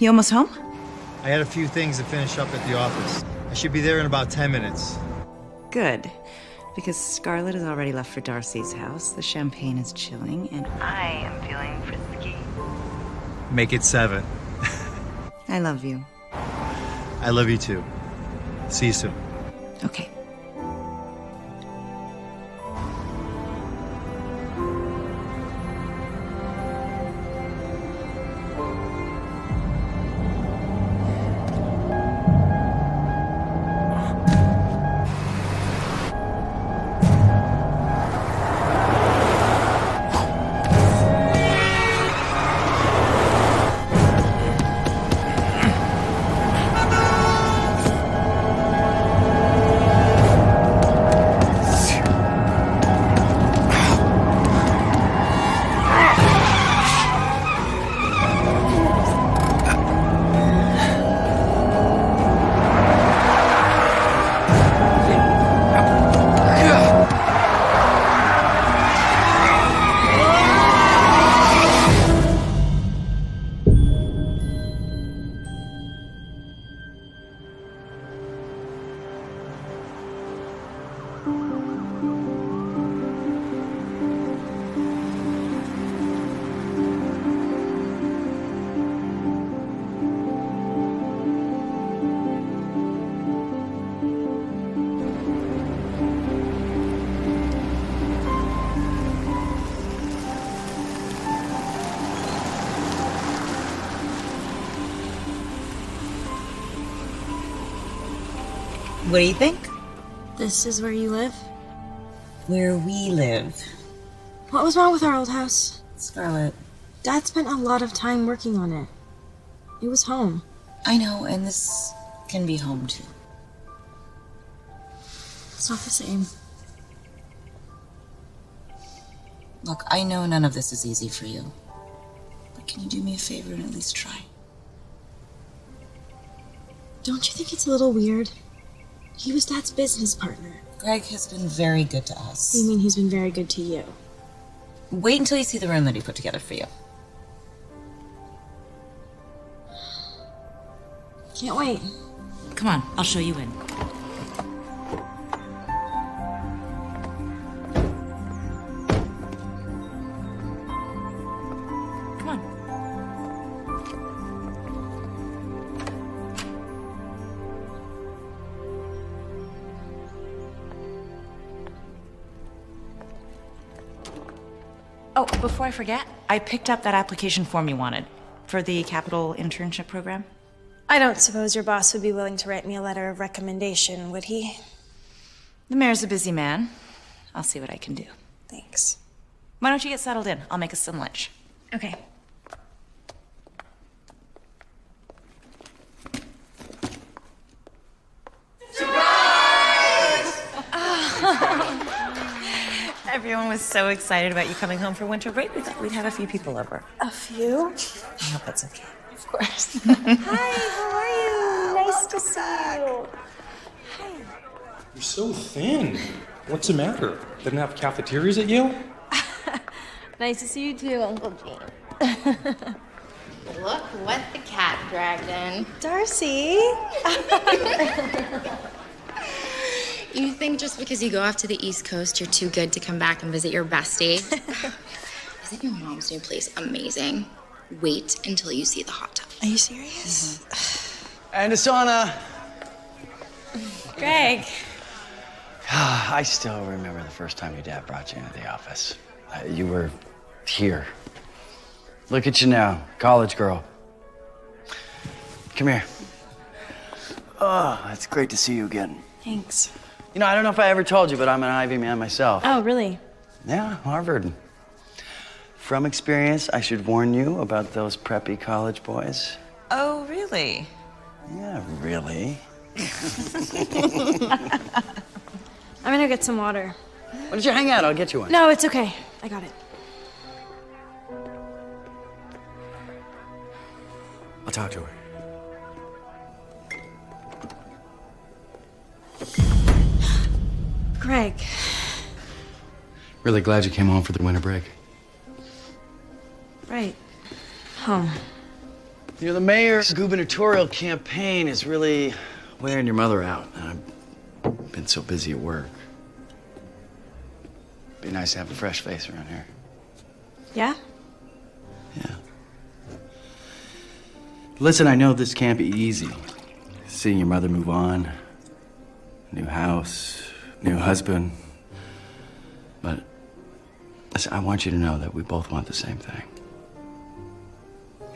You almost home? I had a few things to finish up at the office. I should be there in about 10 minutes. Good. Because Scarlett has already left for Darcy's house, the champagne is chilling, and I am feeling frisky. Make it 7. I love you. I love you too. See you soon. Okay. What do you think? This is where you live? Where we live. What was wrong with our old house? Scarlett. Dad spent a lot of time working on it. It was home. I know, and this can be home too. It's not the same. Look, I know none of this is easy for you. But can you do me a favor and at least try? Don't you think it's a little weird? He was Dad's business partner. Greg has been very good to us. You mean he's been very good to you? Wait until you see the room that he put together for you. Can't wait. Come on, I'll show you in. Come on. Oh, before I forget, I picked up that application form you wanted for the Capital Internship Program. I don't suppose your boss would be willing to write me a letter of recommendation, would he? The mayor's a busy man. I'll see what I can do. Thanks. Why don't you get settled in? I'll make us some lunch. Okay. Everyone was so excited about you coming home for winter break, we thought we'd have a few people over. A few? I hope that's okay. Of course. Hi, how are you? Nice to see you. Hi. You're so thin. What's the matter? Didn't have cafeterias at Yale? Nice to see you too, Uncle Gene. Look what the cat dragged in. Darcy. You think just because you go off to the East Coast, you're too good to come back and visit your bestie? Isn't your mom's new place amazing? Wait until you see the hot tub. Are you serious? And a sauna. Greg. I still remember the first time your dad brought you into the office. You were here. Look at you now, college girl. Come here. Oh, it's great to see you again. Thanks. You know, I don't know if I ever told you, but I'm an Ivy man myself. Oh, really? Yeah, Harvard. From experience, I should warn you about those preppy college boys. Oh, really? Yeah, really. I'm gonna get some water. Why don't you hang out? I'll get you one. No, it's okay. I got it. I'll talk to her. Greg. Really glad you came home for the winter break. Right. Home. You know, the mayor's gubernatorial campaign is really wearing your mother out. And I've been so busy at work. Be nice to have a fresh face around here. Yeah? Yeah. Listen, I know this can't be easy. Seeing your mother move on, new house, new husband. But listen, I want you to know that we both want the same thing.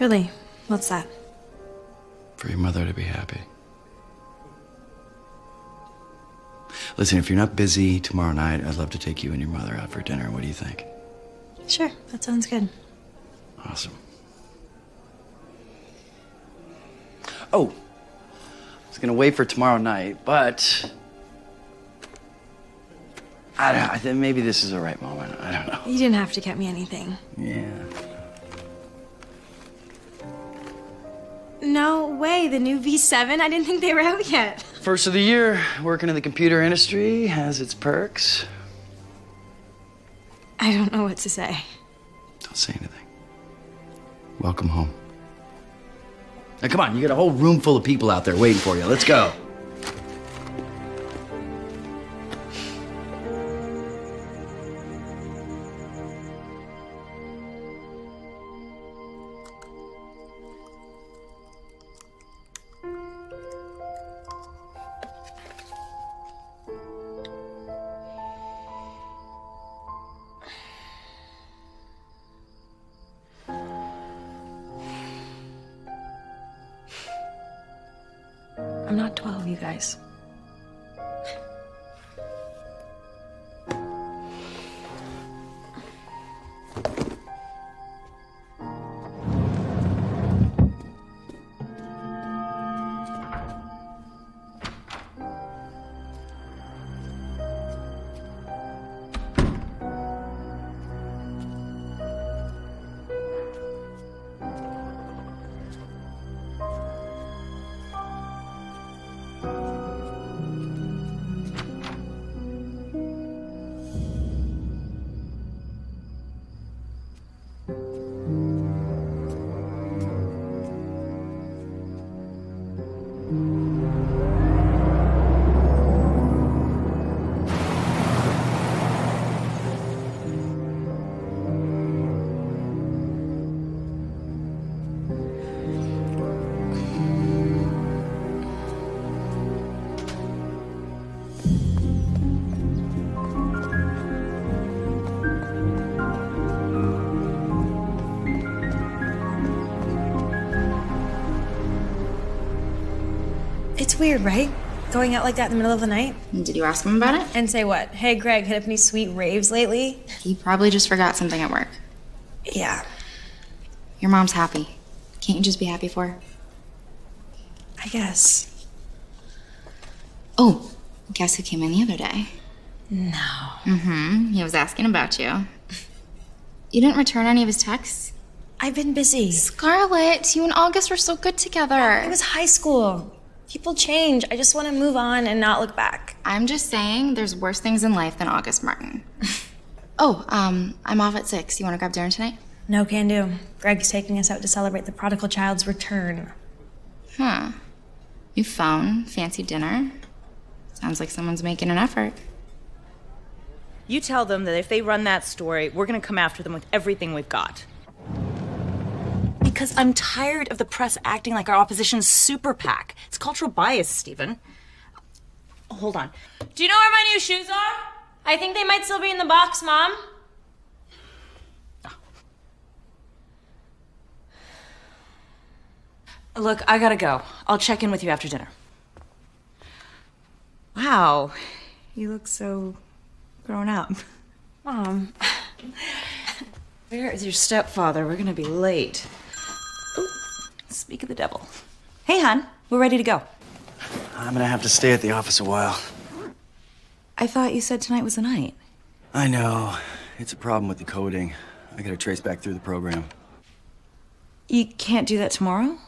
Really? What's that? For your mother to be happy. Listen, if you're not busy tomorrow night, I'd love to take you and your mother out for dinner. What do you think? Sure, that sounds good. Awesome. Oh, I was gonna wait for tomorrow night, but I think maybe this is the right moment. I don't know. You didn't have to get me anything. Yeah. No way, the new V7? I didn't think they were out yet. First of the year, working in the computer industry has its perks. I don't know what to say. Don't say anything. Welcome home. Now, come on, you got a whole room full of people out there waiting for you. Let's go. I'm not 12, you guys. It's weird, right? Going out like that in the middle of the night? Did you ask him about it? And say what? Hey, Greg, hit up any sweet raves lately? He probably just forgot something at work. Yeah. Your mom's happy. Can't you just be happy for her? I guess. Oh, guess who came in the other day? No. Mm-hmm. He was asking about you. You didn't return any of his texts? I've been busy. Scarlett, you and August were so good together. It was high school. People change. I just want to move on and not look back. I'm just saying there's worse things in life than August Martin. Oh, I'm off at 6. You want to grab dinner tonight? No can do. Greg's taking us out to celebrate the prodigal child's return. Huh. New phone, fancy dinner. Sounds like someone's making an effort. You tell them that if they run that story, we're gonna come after them with everything we've got. Because I'm tired of the press acting like our opposition's super PAC. It's cultural bias, Stephen. Hold on. Do you know where my new shoes are? I think they might still be in the box, Mom. Look, I gotta go. I'll check in with you after dinner. Wow, you look so grown up. Mom. Where is your stepfather? We're gonna be late. Ooh, speak of the devil. Hey, hon, we're ready to go. I'm gonna have to stay at the office a while. I thought you said tonight was the night. I know. It's a problem with the coding. I gotta trace back through the program. You can't do that tomorrow?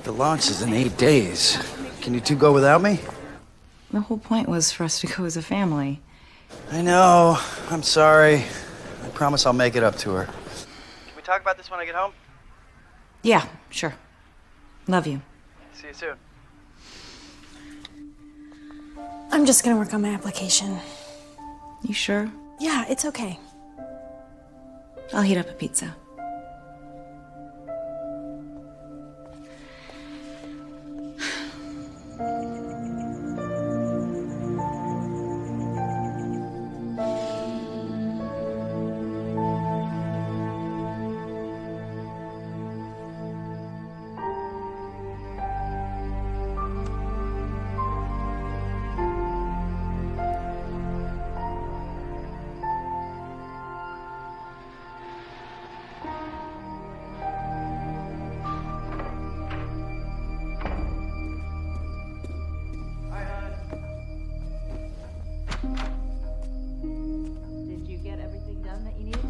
The launch is in 8 days. Can you two go without me? The whole point was for us to go as a family. I know. I'm sorry. I promise I'll make it up to her. Can we talk about this when I get home? Yeah, sure. Love you. See you soon. I'm just gonna work on my application. You sure? Yeah, it's okay. I'll heat up a pizza. Did you get everything done that you needed?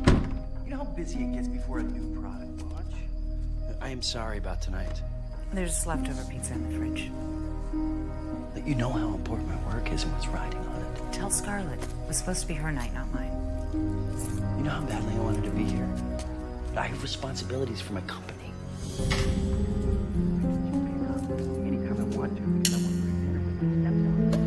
You know how busy it gets before a new product launch? I am sorry about tonight. There's leftover pizza in the fridge. But you know how important my work is and what's riding on it. Tell Scarlett. It was supposed to be her night, not mine. You know how badly I wanted to be here? But I have responsibilities for my company. Anytime I want to, because I want to bring dinner with my stepdaughter.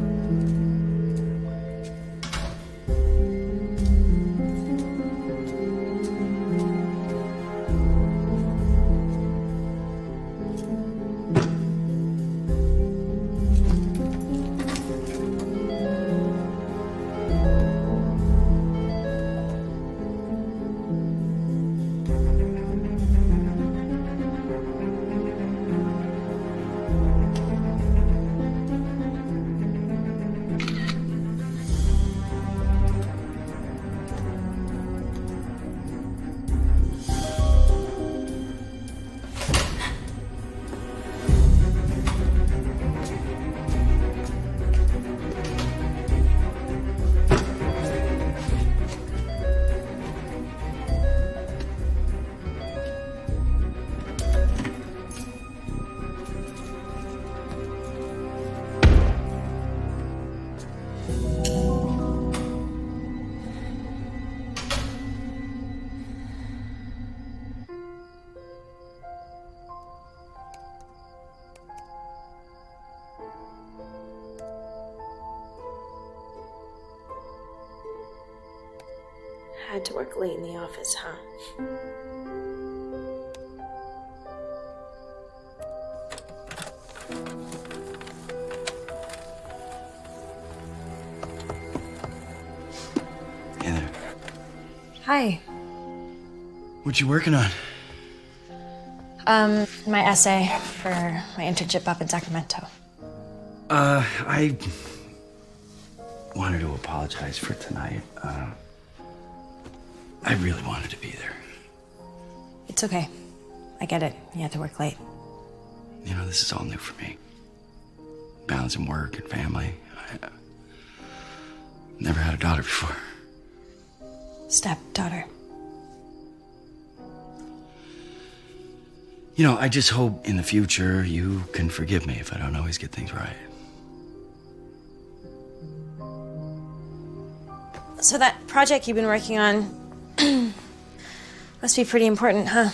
Had to work late in the office, huh? Hey there. Hi. What you working on? My essay for my internship up in Sacramento. I wanted to apologize for tonight. I really wanted to be there. It's okay. I get it. You had to work late. You know, this is all new for me. Balancing work and family. I never had a daughter before. Stepdaughter. You know, I just hope in the future you can forgive me if I don't always get things right. So that project you've been working on must be pretty important, huh?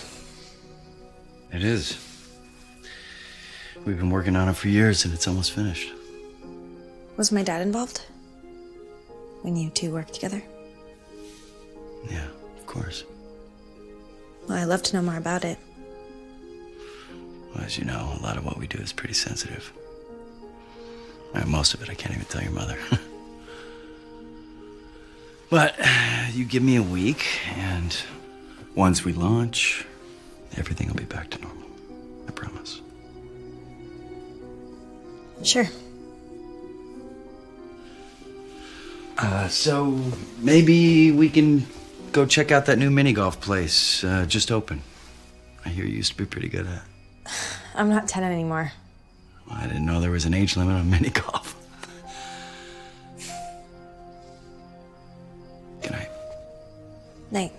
It is. We've been working on it for years and it's almost finished. Was my dad involved? When you two worked together? Yeah, of course. Well, I'd love to know more about it. Well, as you know, a lot of what we do is pretty sensitive. Most of it I can't even tell your mother. But you give me a week, and once we launch, everything will be back to normal. I promise. Sure. So maybe we can go check out that new mini golf place just opened. I hear you used to be pretty good at it. I'm not 10 anymore. Well, I didn't know there was an age limit on mini golf. Good night. Night.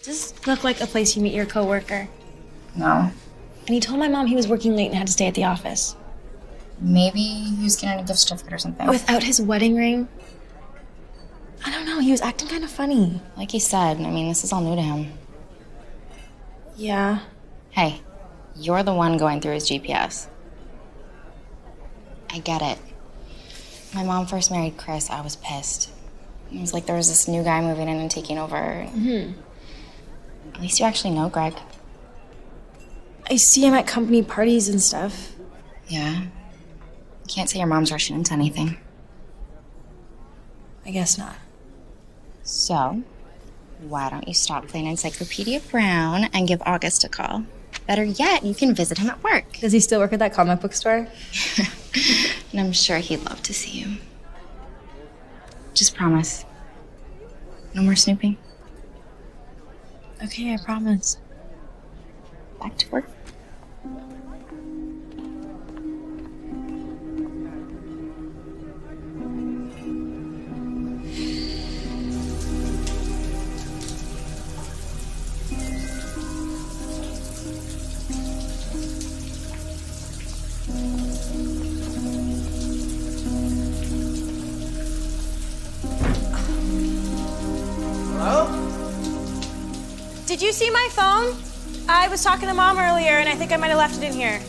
Does this look like a place you meet your coworker? No. And he told my mom he was working late and had to stay at the office. Maybe he was getting a gift certificate or something. Without his wedding ring? I don't know, he was acting kind of funny. Like he said, I mean, this is all new to him. Yeah. Hey, you're the one going through his GPS. I get it. My mom first married Chris, I was pissed. It was like there was this new guy moving in and taking over. At least you actually know Greg. I see him at company parties and stuff. Yeah. You can't say your mom's rushing into anything. I guess not. So, why don't you stop playing Encyclopedia Brown and give August a call? Better yet, you can visit him at work. Does he still work at that comic book store? And I'm sure he'd love to see you. Just promise. No more snooping. Okay, I promise. Back to work. Did you see my phone? I was talking to Mom earlier, and I think I might have left it in here.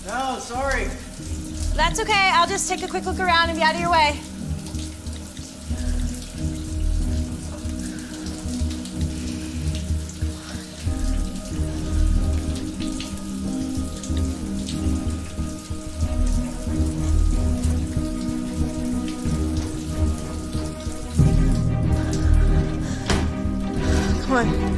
No, sorry. That's okay. I'll just take a quick look around and be out of your way. Come on.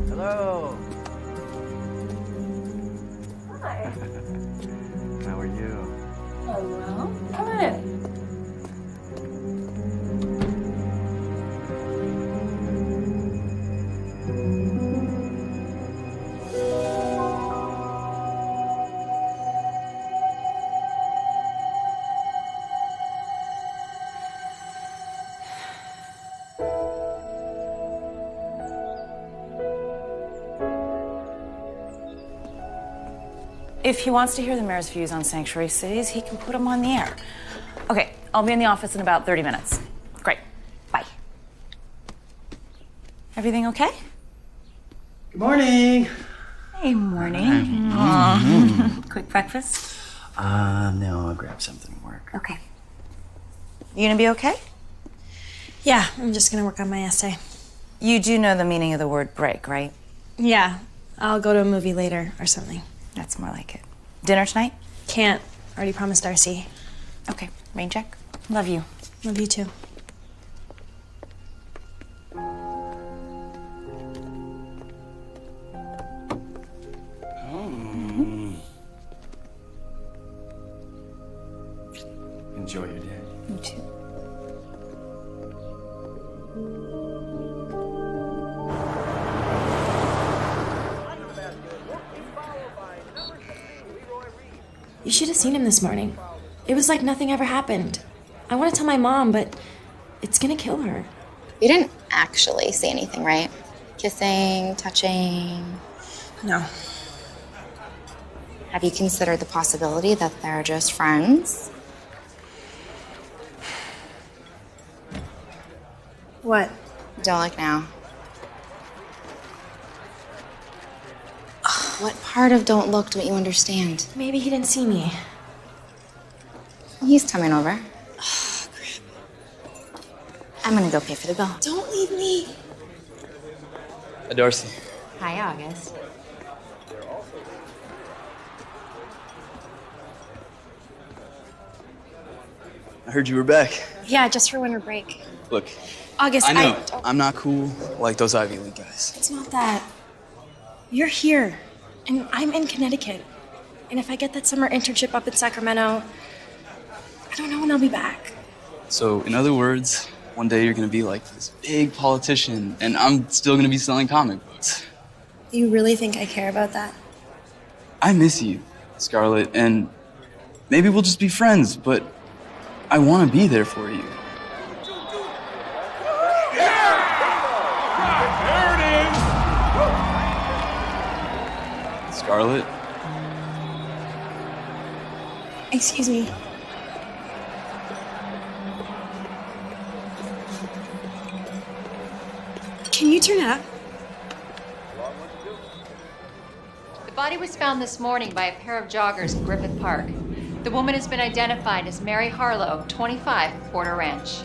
Hello. Hi. How are you? Oh, well. Come on in. If he wants to hear the mayor's views on sanctuary cities, he can put them on the air. Okay, I'll be in the office in about 30 minutes. Great. Bye. Everything okay? Good morning. Hey, morning. Aw. Quick breakfast? No, I'll grab something at work. Okay. You gonna be okay? Yeah, I'm just gonna work on my essay. You do know the meaning of the word break, right? Yeah, I'll go to a movie later or something. That's more like it. Dinner tonight? Can't. Already promised Darcy. Okay, rain check. Love you. Love you too. Enjoy your day. You too. You should have seen him this morning. It was like nothing ever happened. I want to tell my mom, but it's gonna kill her. You didn't actually say anything, right? Kissing, touching. No. Have you considered the possibility that they're just friends? What? Don't look now. What part of don't look don't you understand? Maybe he didn't see me. He's coming over. I'm gonna go pay for the bill. Don't leave me. Hi, Darcy. Hi, August. I heard you were back. Yeah, just for winter break. Look, August, I know I'm not cool like those Ivy League guys. It's not that. You're here, and I'm in Connecticut. And if I get that summer internship up in Sacramento, I don't know when I'll be back. So, in other words, one day you're gonna be like this big politician, and I'm still gonna be selling comic books. You really think I care about that? I miss you, Scarlett, and maybe we'll just be friends, but I wanna be there for you. Scarlett? Excuse me. Can you turn it up? The body was found this morning by a pair of joggers in Griffith Park. The woman has been identified as Mary Harlow, 25, Porter Ranch.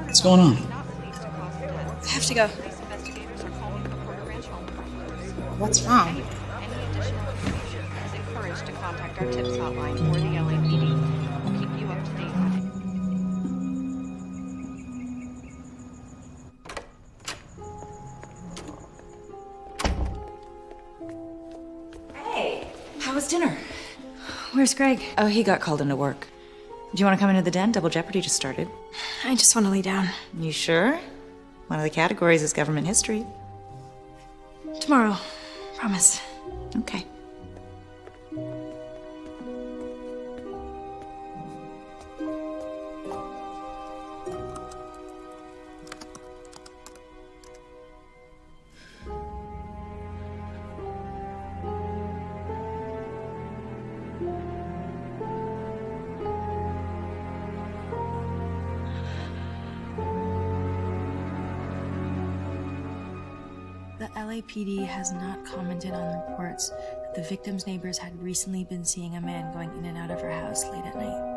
What's going on? I have to go. What's wrong? Is encouraged to contact our tips hotline or the LAPD. We'll keep you up to date on it. Hey, how was dinner? Where's Greg? Oh, he got called into work. Do you want to come into the den? Double Jeopardy just started. I just want to lay down. You sure? One of the categories is government history. Tomorrow. Promise. Okay. The LAPD has not commented on reports that the victim's neighbors had recently been seeing a man going in and out of her house late at night.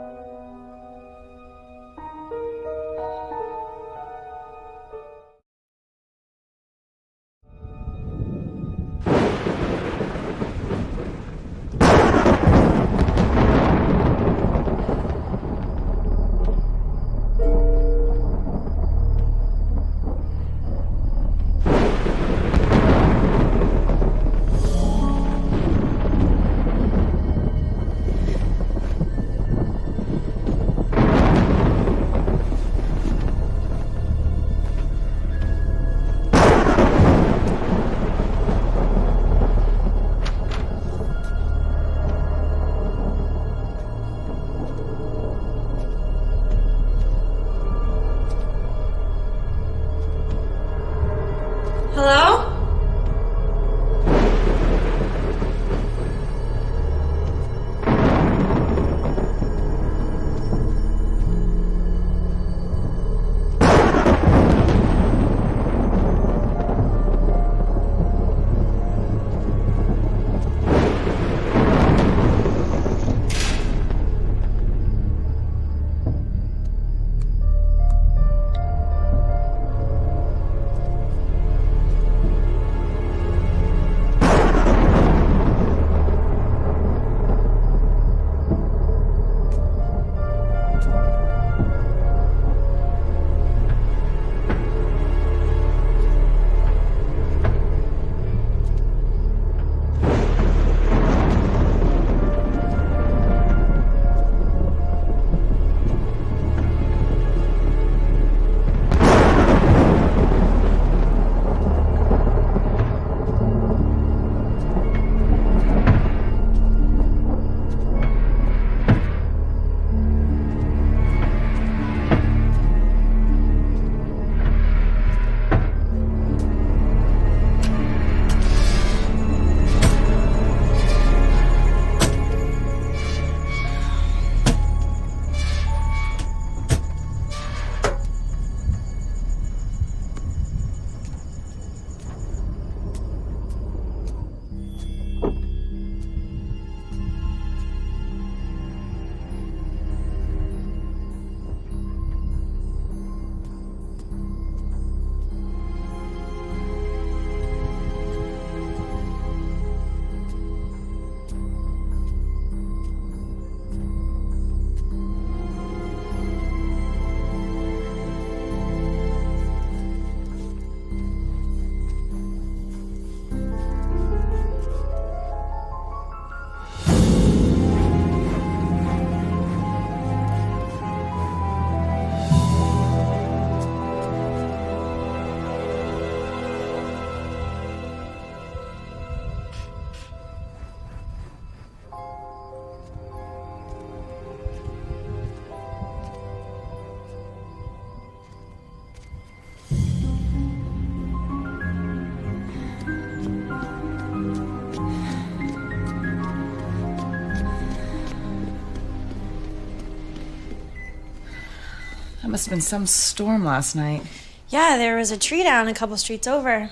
must have been some storm last night. Yeah, there was a tree down a couple streets over.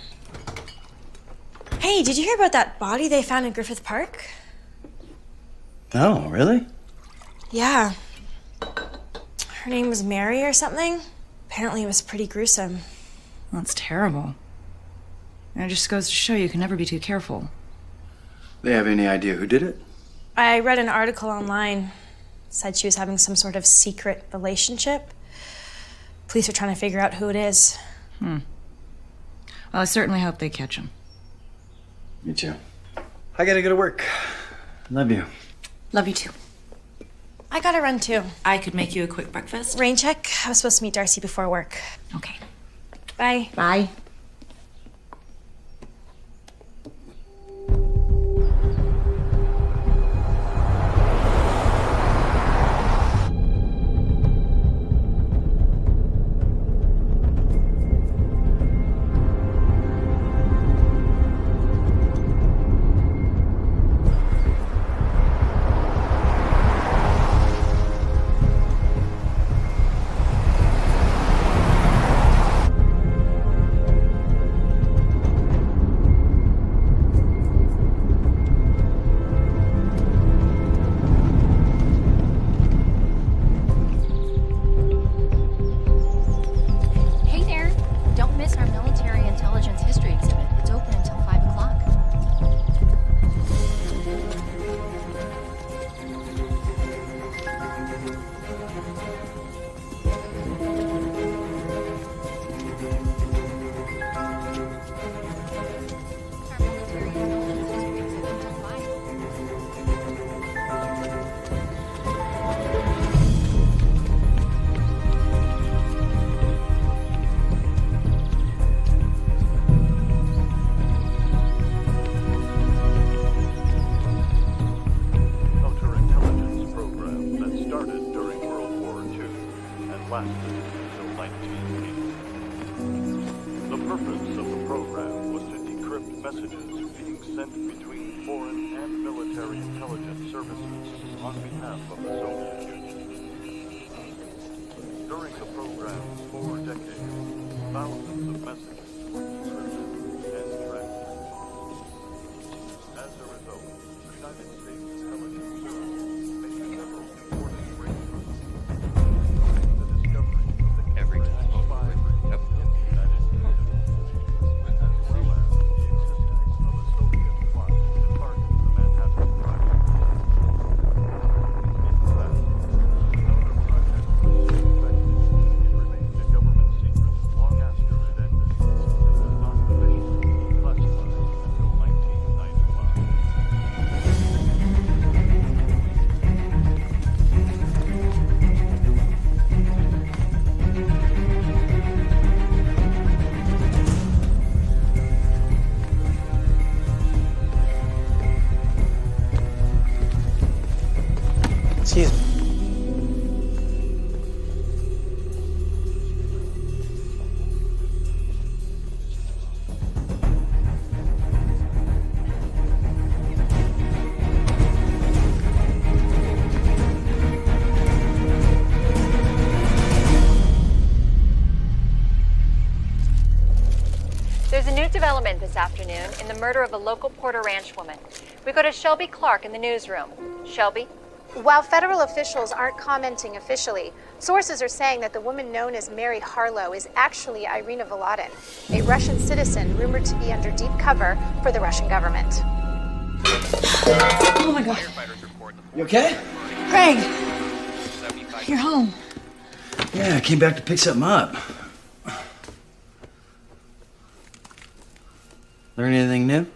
Hey, did you hear about that body they found in Griffith Park? Oh, really? Yeah. Her name was Mary or something. Apparently it was pretty gruesome. Well, that's terrible. And it just goes to show you can never be too careful. They have any idea who did it? I read an article online. Said she was having some sort of secret relationship. Police are trying to figure out who it is. Well, I certainly hope they catch him. Me too. I gotta go to work. Love you. Love you too. I gotta run too. I could make you a quick breakfast. Rain check. I was supposed to meet Darcy before work. Okay. Bye. Bye. Hey there. Don't miss our military intelligence history exhibit. It's open until 5 o'clock. Our military intelligence history exhibit until 5. Counterintelligence program that started during World War II and lasted until 1980. The purpose of the program was to decrypt messages being sent between foreign and military intelligence services on behalf of the Soviet Union. During the program's 4 decades, thousands of messages were decrypted and transmitted. As a result, the United States intelligence service made several important breakthroughs, including the discovery of the Every time. spy ring Yep. in the United Kingdom, as well as the existence of a Soviet plot to target the Manhattan Project. In fact, though the project was so effective, it remained a government secret long after it ended, and was not officially declassified until 1995. Excuse me. There's a new development this afternoon in the murder of a local Porter Ranch woman. We go to Shelby Clark in the newsroom. Shelby? While federal officials aren't commenting officially, sources are saying that the woman known as Mary Harlow is actually Irina Volodin, a Russian citizen rumored to be under deep cover for the Russian government. Oh my god. You okay? Craig! You're home. Yeah, I came back to pick something up. Learn anything new?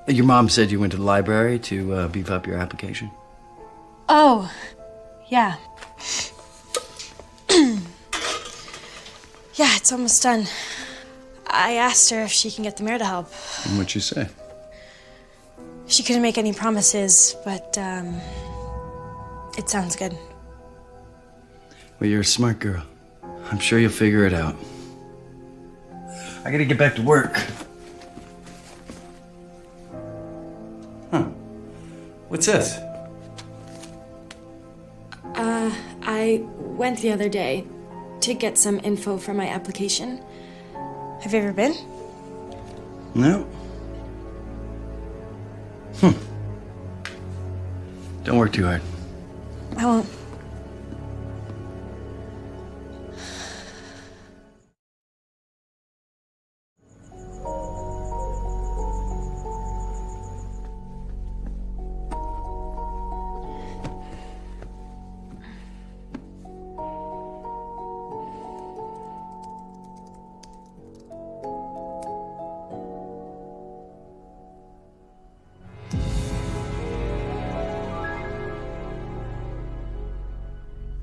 Your mom said you went to the library to beef up your application. Oh, yeah. Yeah, it's almost done. I asked her if she can get the mayor to help. And what'd you say? She couldn't make any promises, but it sounds good. Well, you're a smart girl. I'm sure you'll figure it out. I gotta get back to work. Huh. What's this? went the other day to get some info for my application. Have you ever been? No. Don't work too hard. I won't.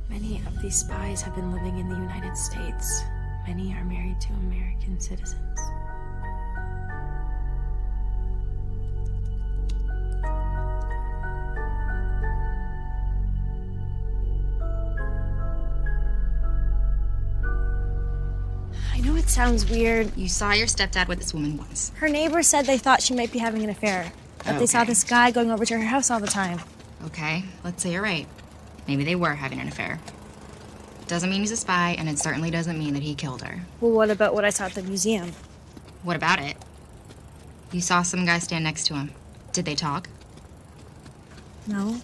Many of these spies have been living in the United States. Many are married to American citizens. I know it sounds weird. You saw your stepdad with this woman once. Her neighbors said they thought she might be having an affair, but they saw this guy going over to her house all the time. Okay, let's say you're right. Maybe they were having an affair. Doesn't mean he's a spy, and it certainly doesn't mean that he killed her. Well, what about what I saw at the museum? What about it? You saw some guy stand next to him. Did they talk? No.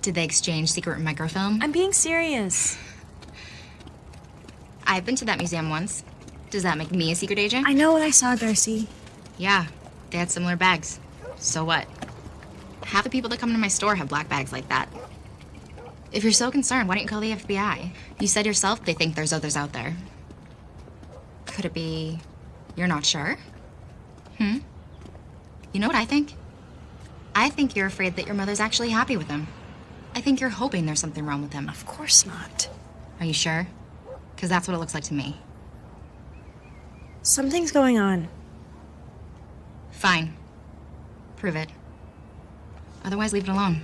Did they exchange secret microfilm? I'm being serious. I've been to that museum once. Does that make me a secret agent? I know what I saw, Darcy. Yeah, they had similar bags. So what? Half the people that come to my store have black bags like that. If you're so concerned, why don't you call the FBI? You said yourself they think there's others out there. Could it be you're not sure? You know what I think? I think you're afraid that your mother's actually happy with him. I think you're hoping there's something wrong with him. Of course not. Are you sure? Because that's what it looks like to me. Something's going on. Fine. Prove it. Otherwise, leave it alone.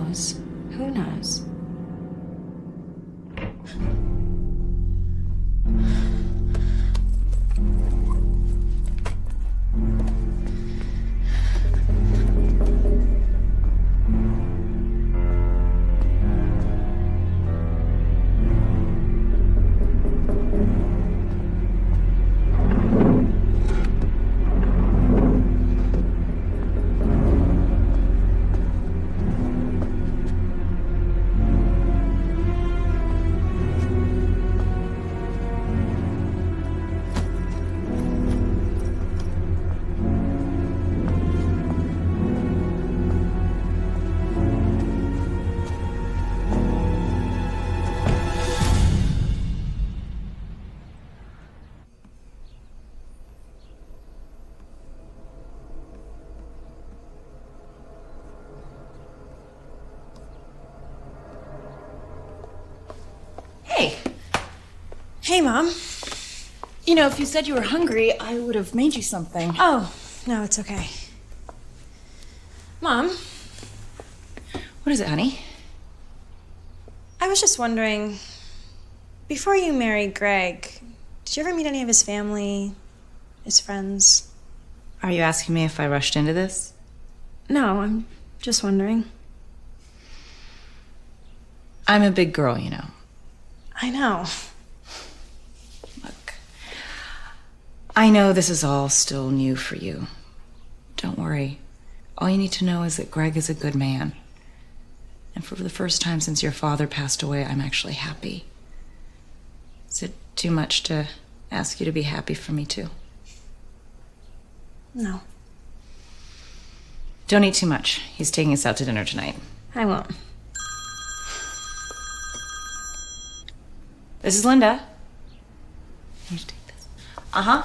knows? Who knows? Hey, Mom. You know, if you said you were hungry, I would have made you something. Oh, no, it's okay. Mom, What is it, honey? I was just wondering, before you married Greg, did you ever meet any of his family, his friends? Are you asking me if I rushed into this? No, I'm just wondering. I'm a big girl, you know. I know. Look, I know this is all still new for you. Don't worry. All you need to know is that Greg is a good man. And for the first time since your father passed away, I'm actually happy. Is it too much to ask you to be happy for me, too? No, Don't eat too much. He's taking us out to dinner tonight. I won't. This is Linda. You should take this. Uh-huh.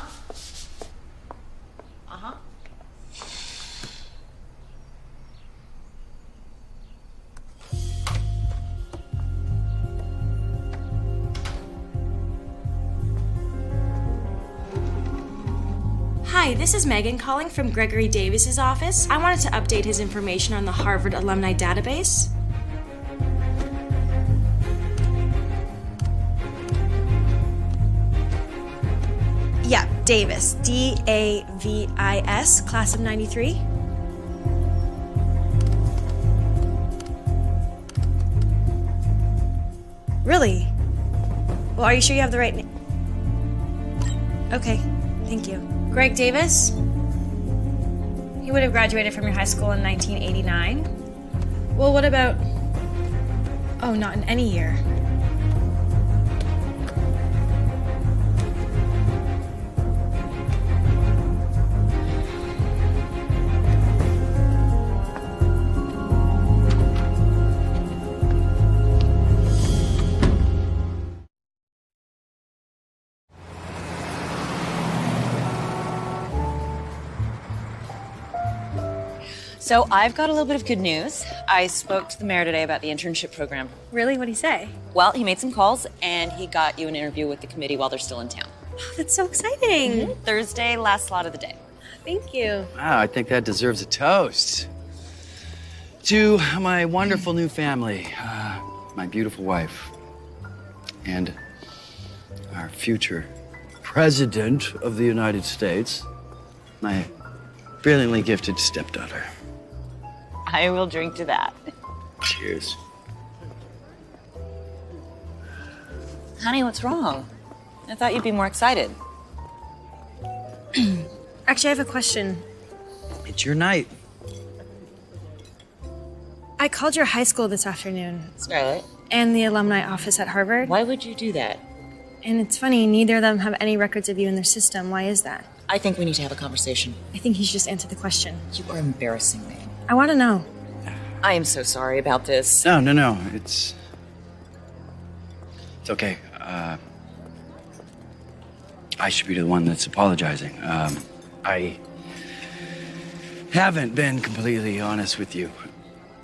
Uh-huh. Hi, this is Megan calling from Gregory Davis's office. I wanted to update his information on the Harvard alumni database. Yeah, Davis. D-A-V-I-S, class of 93. Really? Well, are you sure you have the right name? Okay, thank you. Greg Davis? He would have graduated from your high school in 1989. Well, what about... Oh, not in any year. So I've got a little bit of good news. I spoke to the mayor today about the internship program. Really? What'd he say? Well, he made some calls, and he got you an interview with the committee while they're still in town. Oh, that's so exciting. Thursday, last slot of the day. Thank you. Wow, I think that deserves a toast. To my wonderful new family, my beautiful wife, and our future President of the United States, my brilliantly gifted stepdaughter. I will drink to that. Cheers. Honey, what's wrong? I thought you'd be more excited. Actually, I have a question. It's your night. I called your high school this afternoon. Scarlett, And the alumni office at Harvard. why would you do that? And it's funny, neither of them have any records of you in their system. Why is that? I think we need to have a conversation. I think he should just answer the question. You are embarrassing me. I want to know. I am so sorry about this. No. It's okay. I should be the one that's apologizing. I haven't been completely honest with you.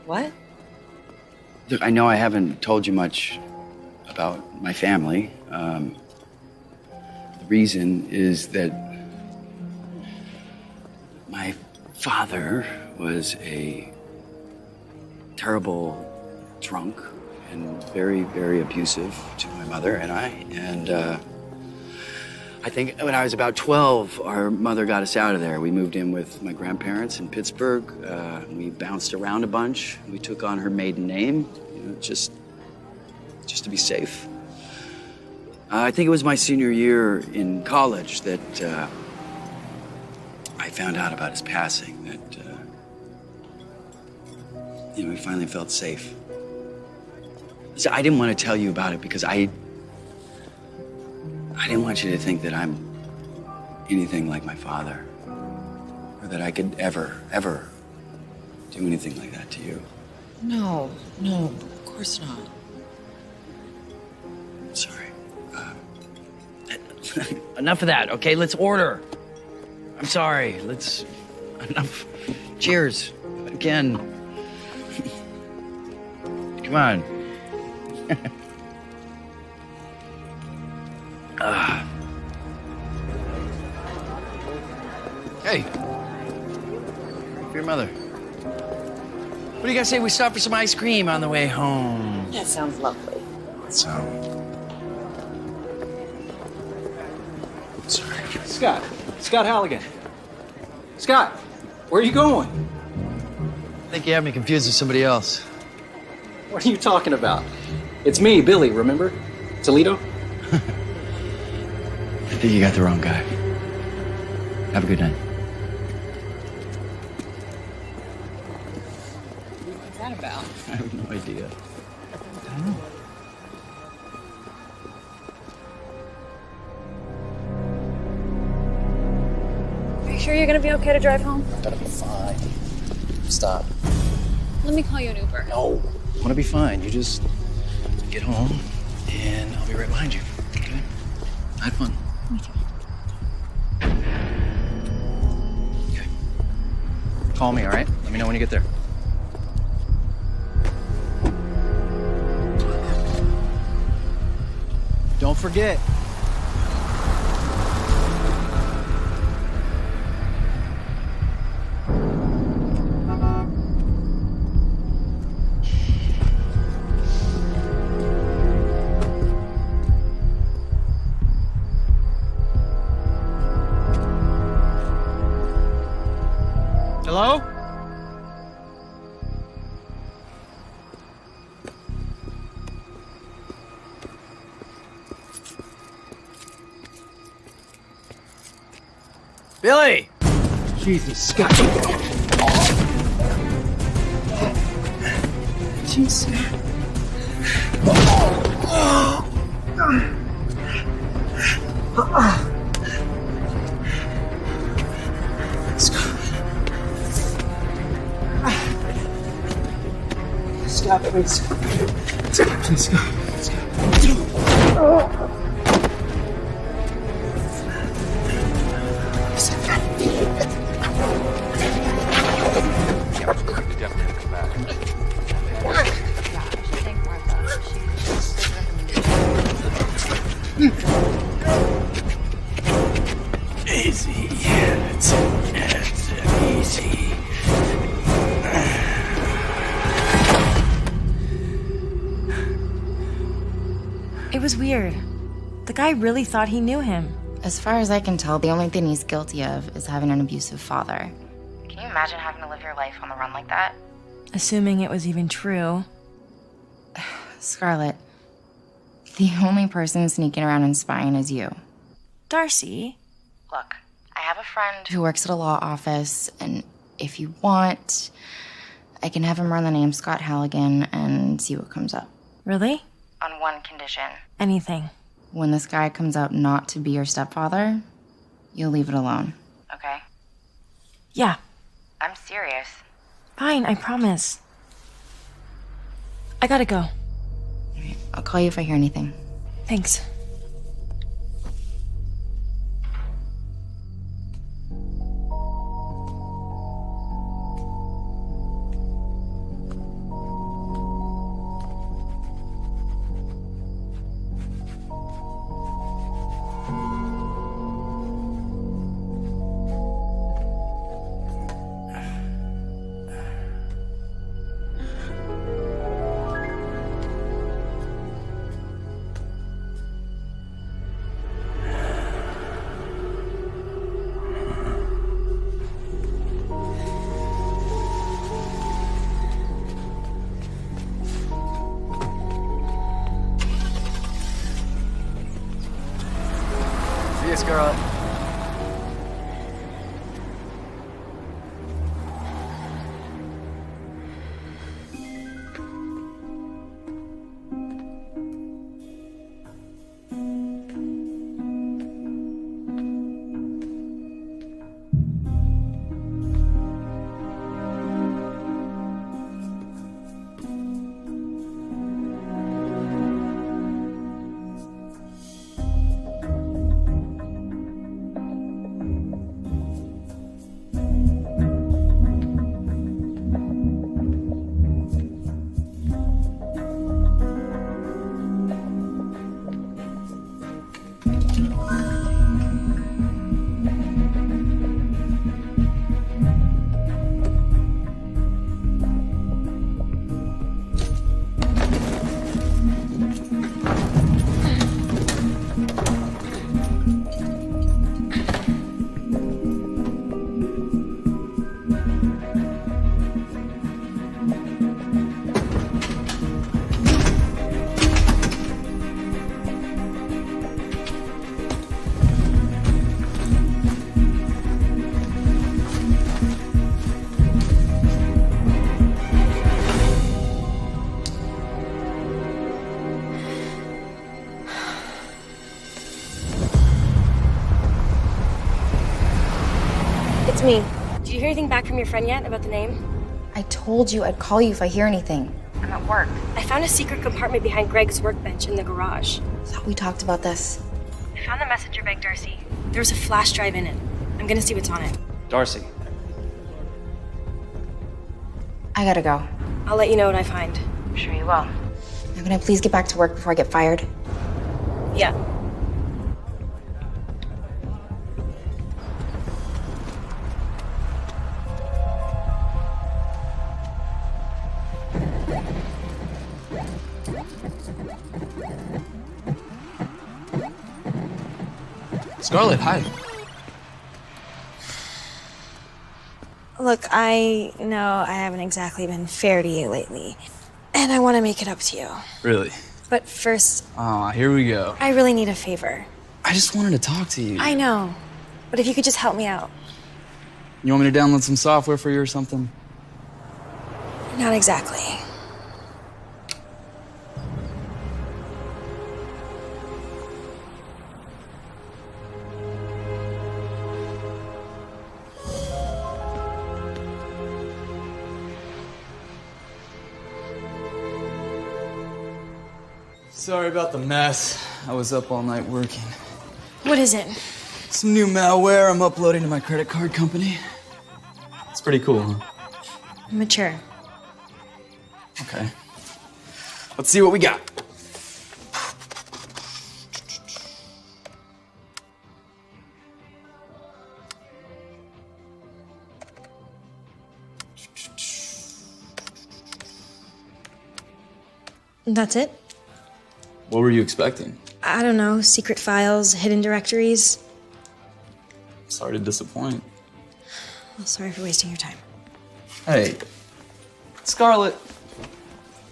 What? Look, I know I haven't told you much about my family. The reason is that my father was a terrible drunk and very, very abusive to my mother and I. And I think when I was about 12, our mother got us out of there. We moved in with my grandparents in Pittsburgh. We bounced around a bunch. We took on her maiden name, you know, just to be safe. I think it was my senior year in college that I found out about his passing, that we finally felt safe. So I didn't want to tell you about it because I didn't want you to think that I'm anything like my father, or that I could ever do anything like that to you. No, of course not. Sorry. Enough of that, okay? Let's order. I'm sorry. Enough. Cheers. Again. Come on. Hey. For your mother. What do you guys say we stop for some ice cream on the way home? That sounds lovely. So. Sorry. Scott. Scott Halligan. Scott, where are you going? I think you have me confused with somebody else. What are you talking about? It's me, Billy, remember? Toledo? I think you got the wrong guy. Have a good night. What's that about? I have no idea. I don't know. Are you sure you're gonna be okay to drive home? I'm gonna be fine. Stop. Let me call you an Uber. No. I'm gonna be fine. You just get home, and I'll be right behind you. Okay? Have fun. Me too. Okay. Call me, all right? Let me know when you get there. Don't forget. Hello? Billy! Jesus, Scott. Jesus. Scott, please. Scott, please, Scott. Easy. It's easy. It was weird. The guy really thought he knew him. As far as I can tell, the only thing he's guilty of is having an abusive father. Can you imagine having to live your life on the run like that? Assuming it was even true. Scarlett, the only person sneaking around and spying is you. Darcy? Look, I have a friend who works at a law office, and if you want, I can have him run the name Scott Halligan and see what comes up. Really? On one condition. Anything. When this guy comes out not to be your stepfather, you'll leave it alone. Okay? Yeah. I'm serious. Fine, I promise. I gotta go. I'll call you if I hear anything. Thanks. See you, Scarlett. hear anything back from your friend yet about the name? I told you I'd call you if I hear anything. I'm at work. I found a secret compartment behind Greg's workbench in the garage. Thought we talked about this. I found the messenger bag, Darcy. There was a flash drive in it. I'm gonna see what's on it. Darcy. I gotta go. I'll let you know what I find. I'm sure you will. Now, can I please get back to work before I get fired? Yeah. Scarlett, hi. Look, I know I haven't exactly been fair to you lately, and I want to make it up to you. Really? But first, Aw, here we go. I really need a favor. I just wanted to talk to you. I know, but if you could just help me out. You want me to download some software for you or something? Not exactly. Sorry about the mess. I was up all night working. What is it? Some new malware I'm uploading to my credit card company. It's pretty cool, huh? Mature. Okay. Let's see what we got. That's it? What were you expecting? I don't know, secret files, hidden directories. Sorry to disappoint. Well, sorry for wasting your time. Hey, Scarlett.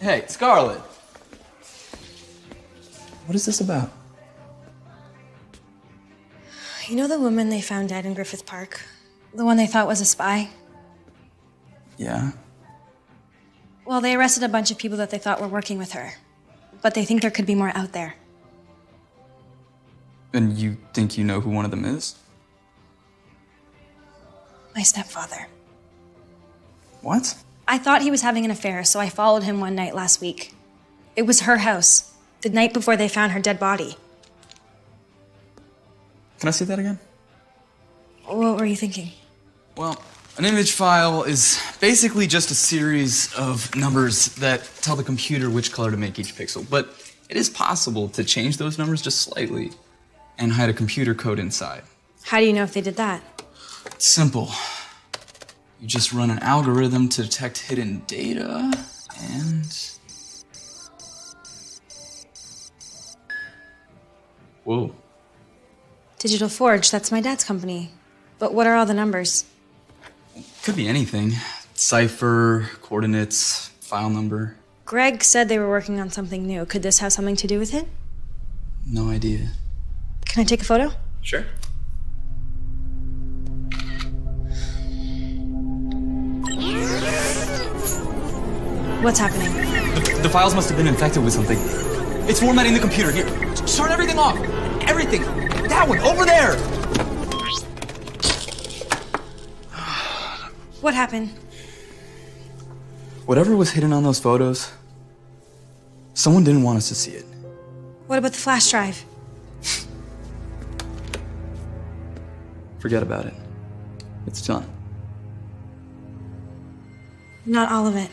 Hey, Scarlett. What is this about? You know the woman they found dead in Griffith Park? The one they thought was a spy? Yeah. Well, they arrested a bunch of people that they thought were working with her. But they think there could be more out there. And you think you know who one of them is? My stepfather. What? I thought he was having an affair, so I followed him one night last week. It was her house, the night before they found her dead body. Can I see that again? What were you thinking? Well, an image file is basically just a series of numbers that tell the computer which color to make each pixel. But it is possible to change those numbers just slightly and hide a computer code inside. How do you know if they did that? It's simple. You just run an algorithm to detect hidden data, and... Whoa. Digital Forge, that's my dad's company. But what are all the numbers? Could be anything. Cipher, coordinates, file number. Greg said they were working on something new. Could this have something to do with it? No idea. Can I take a photo? Sure. What's happening? The files must have been infected with something. It's formatting the computer. Here, turn everything off. Everything. That one, over there. What happened? Whatever was hidden on those photos, someone didn't want us to see it. What about the flash drive? Forget about it. It's done. Not all of it.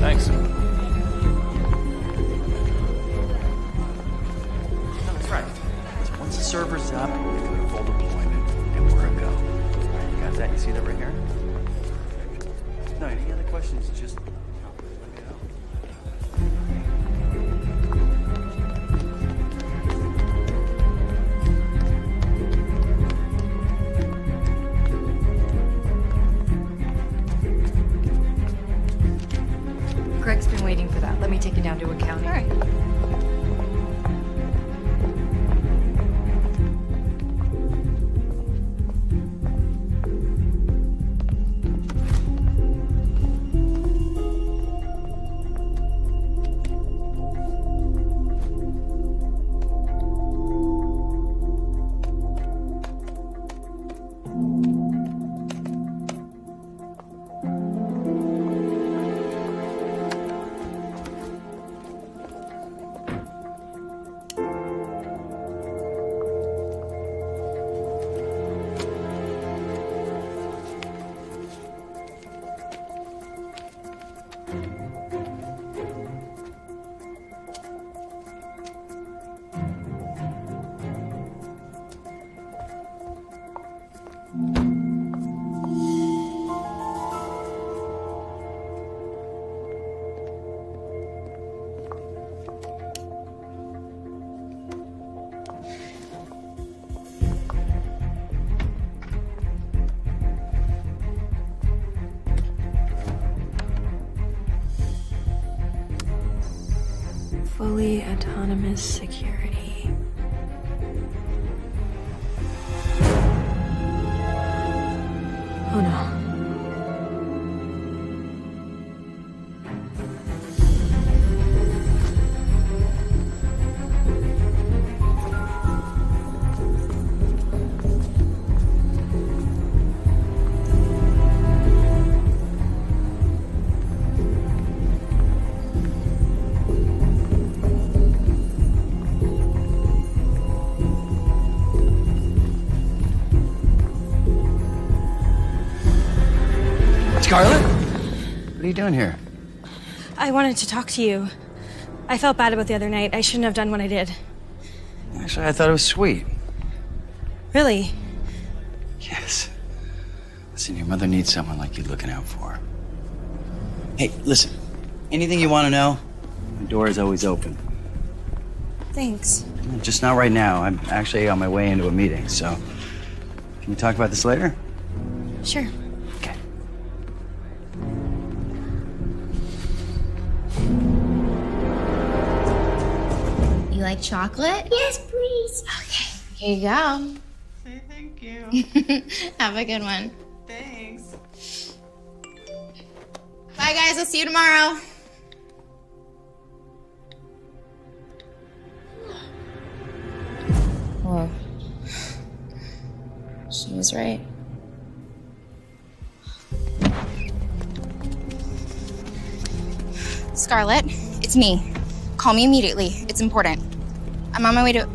Thanks. No, that's right. Once the server's up, we go to full deployment, and we're a go. All right, you got that? You see that right here? No, any other questions? Just let me know. Greg's been waiting for that. Let me take you down to accounting. All right. fully autonomous security. Oh no. Scarlett? What are you doing here? I wanted to talk to you. I felt bad about the other night. I shouldn't have done what I did. Actually, I thought it was sweet. Really? Yes. Listen, your mother needs someone like you looking out for her. Hey, listen. Anything you want to know, the door is always open. Thanks. Just not right now. I'm actually on my way into a meeting, so... Can we talk about this later? Sure. Okay. You like chocolate? Yes, please. Okay, here you go. Say thank you. Have a good one. Thanks. Bye, guys. I'll see you tomorrow. Whoa. She was right. Scarlett, it's me. Call me immediately. It's important. I'm on my way to...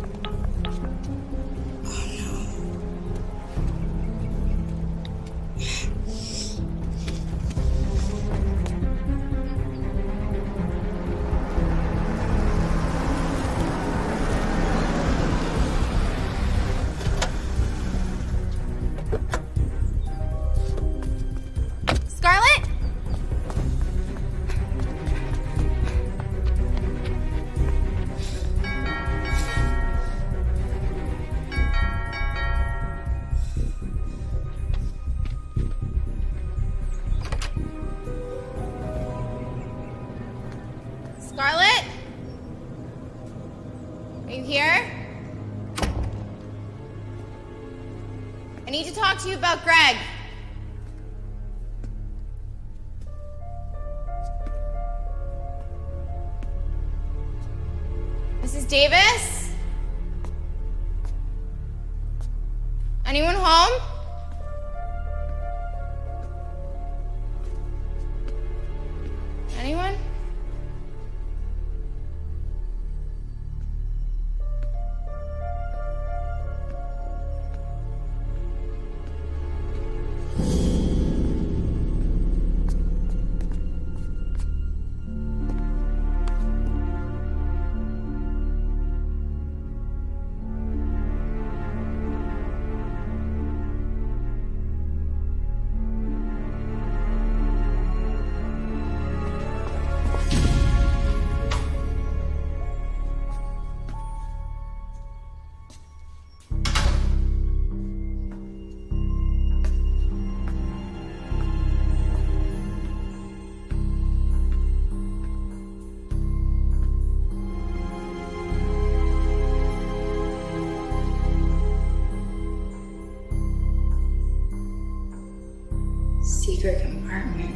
Scarlett? Scarlett? Are you here? I need to talk to you about Greg. Mrs. Davis? Anyone home? Anyone? Secret compartment.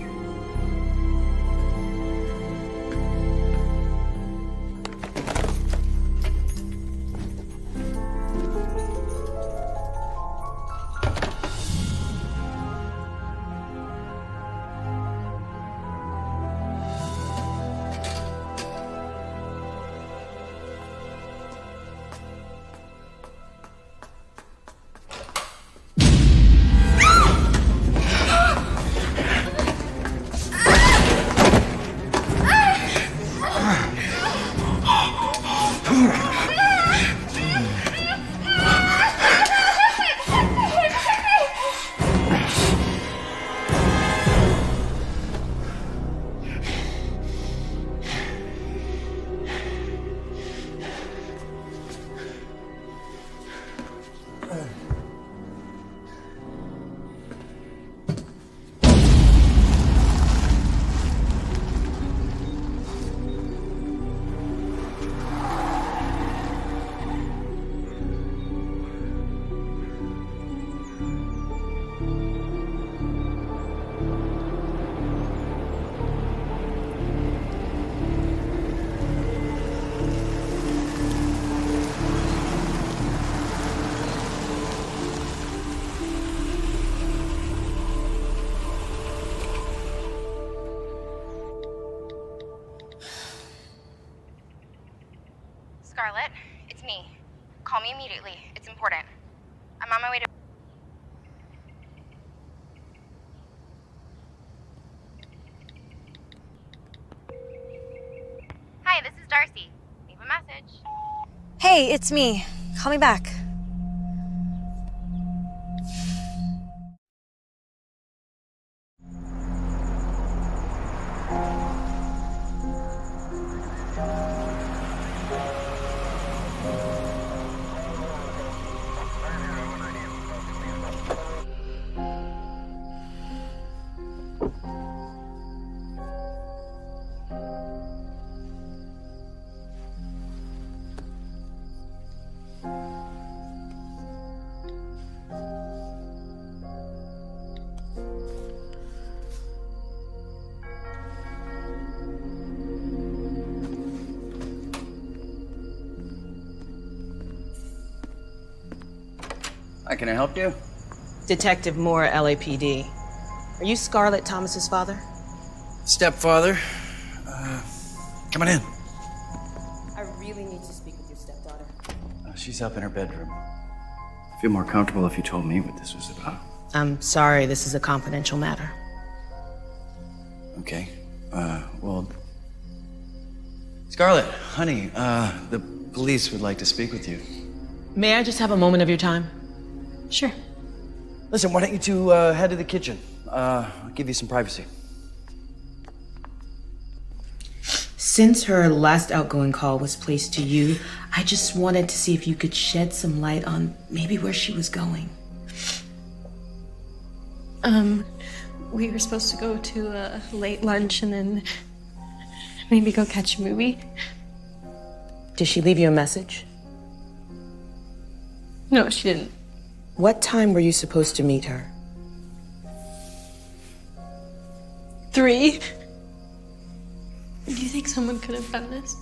Scarlett. It's me. Call me immediately. It's important. I'm on my way to... Hi, this is Darcy. Leave a message. Hey, it's me. Call me back. Hi, can I help you? Detective Moore, LAPD. Are you Scarlett Thomas's father? Stepfather. Come on in. I really need to speak with your stepdaughter. She's up in her bedroom. I'd feel more comfortable if you told me what this was about. I'm sorry, this is a confidential matter. Okay. Well... Scarlett, honey, the police would like to speak with you. May I just have a moment of your time? Sure. Listen, why don't you two head to the kitchen? I'll give you some privacy. Since her last outgoing call was placed to you, I just wanted to see if you could shed some light on maybe where she was going. We were supposed to go to a late lunch and then maybe go catch a movie. Did she leave you a message? No, she didn't. What time were you supposed to meet her? 3. Do you think someone could have done this?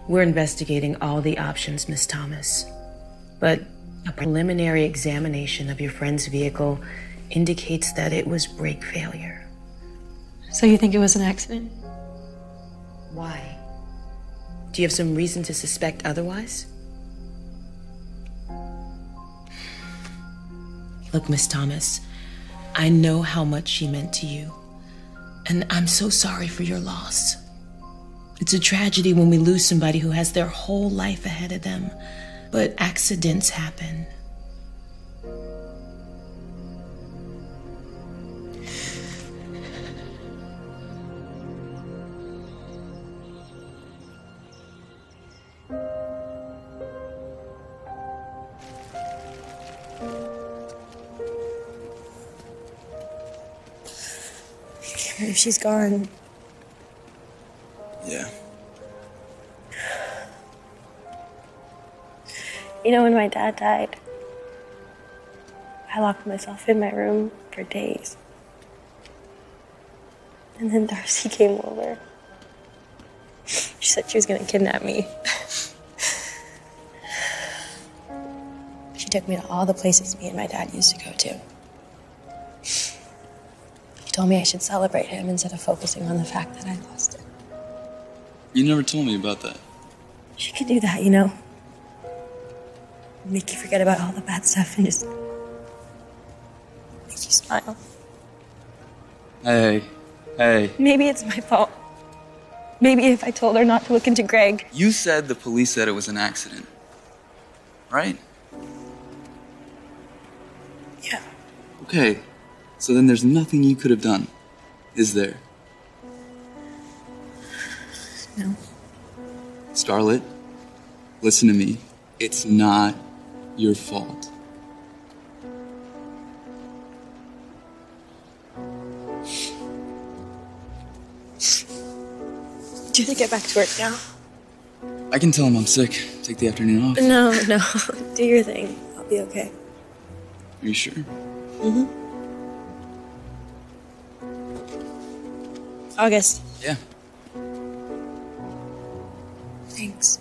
We're investigating all the options, Miss Thomas. But a preliminary examination of your friend's vehicle indicates that it was brake failure. So you think it was an accident? Why? Do you have some reason to suspect otherwise? Look, Miss Thomas, I know how much she meant to you, and I'm so sorry for your loss. It's a tragedy when we lose somebody who has their whole life ahead of them, but accidents happen. If she's gone. Yeah. You know, when my dad died, I locked myself in my room for days. And then Darcy came over. She said she was gonna kidnap me. She took me to all the places me and my dad used to go to. She told me I should celebrate him instead of focusing on the fact that I lost him. You never told me about that. She could do that, you know? Make you forget about all the bad stuff and just make you smile. Hey. Maybe it's my fault. Maybe if I told her not to look into Greg. You said the police said it was an accident, right? Yeah. Okay, so then there's nothing you could have done, is there? No. Scarlett, listen to me. It's not your fault. Do you think I get back to work now? I can tell him I'm sick. Take the afternoon off. No. Do your thing. I'll be okay. Are you sure? Mm-hmm. August. Yeah. Thanks.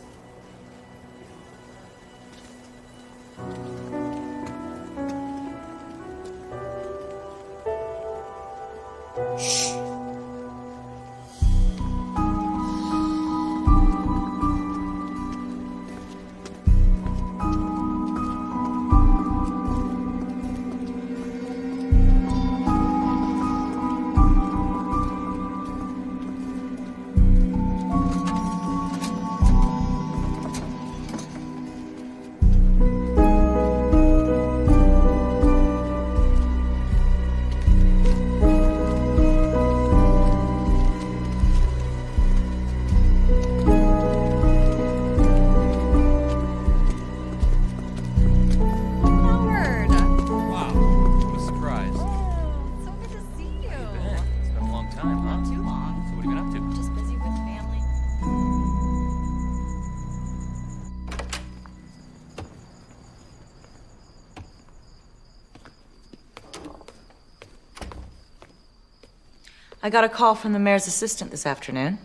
I got a call from the mayor's assistant this afternoon.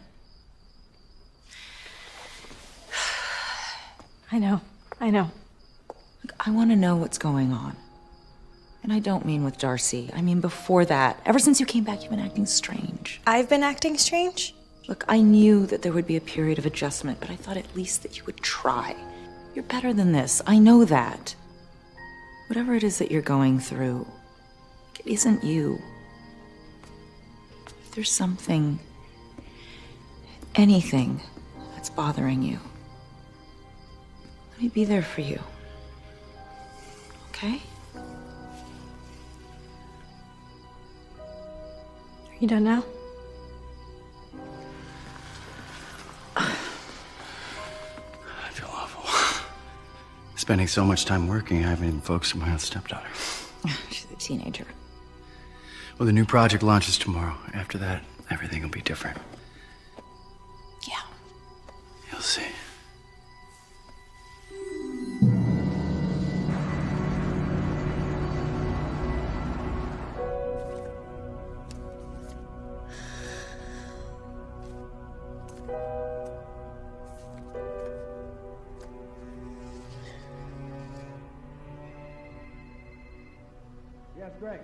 I know. Look, I want to know what's going on. And I don't mean with Darcy. I mean before that. Ever since you came back, you've been acting strange. I've been acting strange? Look, I knew that there would be a period of adjustment, but I thought at least that you would try. You're better than this. I know that. Whatever it is that you're going through, it isn't you. If there's something, anything that's bothering you, let me be there for you. Okay? Are you done now? I feel awful. Spending so much time working, I haven't even focused on my own stepdaughter. She's a teenager. Well, the new project launches tomorrow. After that, everything will be different. Yeah. You'll see. Yes, Greg.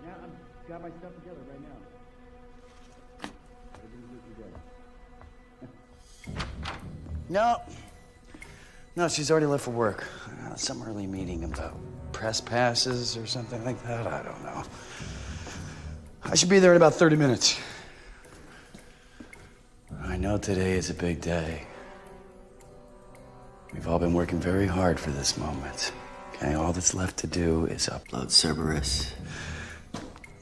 Yeah, I've got my stuff together right now. No, she's already left for work. Some early meeting about press passes or something like that. I don't know. I should be there in about 30 minutes. I know today is a big day. We've all been working very hard for this moment. Okay, all that's left to do is upload Cerberus.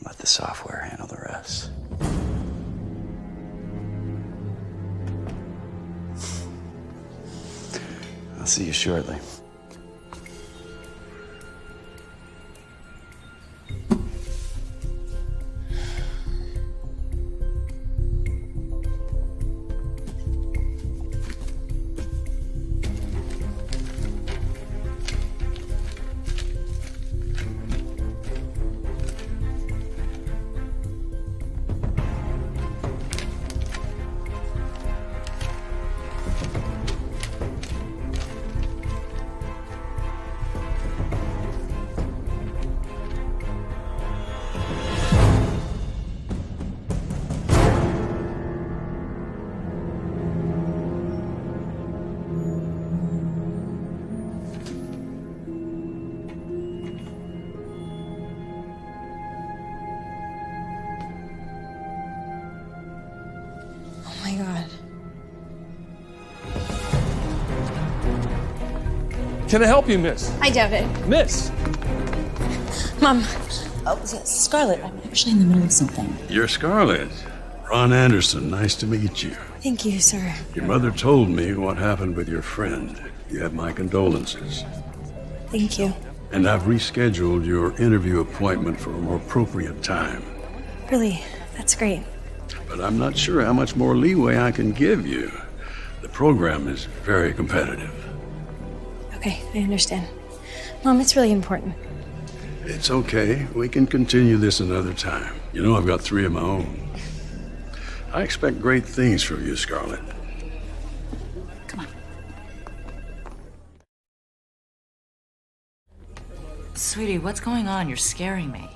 Let the software handle the rest. I'll see you shortly. Oh my God. Can I help you, miss? I doubt it. Miss! Mom. Oh, Scarlett, I'm actually in the middle of something. You're Scarlett. Ron Anderson, nice to meet you. Thank you, sir. Your mother told me what happened with your friend. You have my condolences. Thank you. And I've rescheduled your interview appointment for a more appropriate time. Really, that's great. But I'm not sure how much more leeway I can give you. The program is very competitive. Okay, I understand. Mom, it's really important. It's okay. We can continue this another time. You know I've got 3 of my own. I expect great things from you, Scarlett. Sweetie, what's going on? You're scaring me.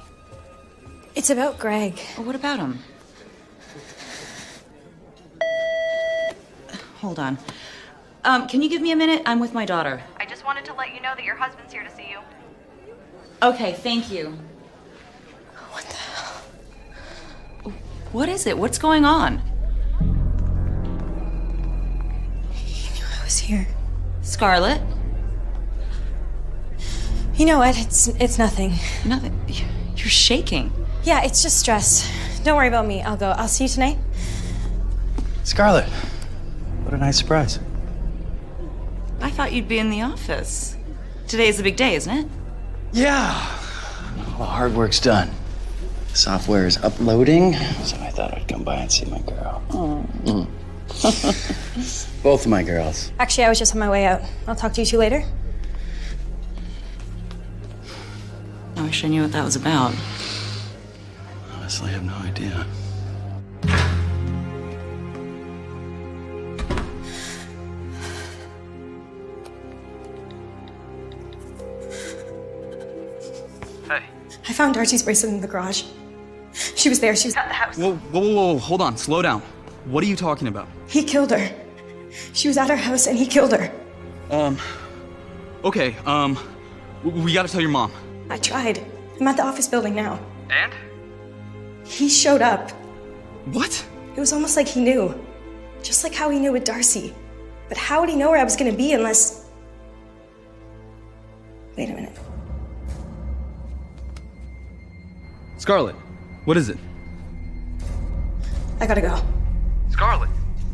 It's about Greg. Well, what about him? Hold on. Can you give me a minute? I'm with my daughter. I just wanted to let you know that your husband's here to see you. Okay, thank you. What the hell? What is it? What's going on? He knew I was here. Scarlett? You know what? It's nothing. Nothing? You're shaking. Yeah, it's just stress. Don't worry about me. I'll go. I'll see you tonight. Scarlett, what a nice surprise. I thought you'd be in the office. Today's the big day, isn't it? Yeah. All the hard work's done. The software is uploading, so I thought I'd come by and see my girl. Both of my girls. Actually, I was just on my way out. I'll talk to you two later. I wish I knew what that was about. honestly have no idea. Hey. I found Darcy's bracelet in the garage. She was there. She was at the house. Whoa, hold on, slow down. What are you talking about? He killed her. She was at our house and he killed her. Okay, we gotta tell your mom. I tried. I'm at the office building now. And? He showed up. What? It was almost like he knew. Just like how he knew with Darcy. But how would he know where I was gonna be unless... Wait a minute. Scarlett, what is it? I gotta go. Scarlett.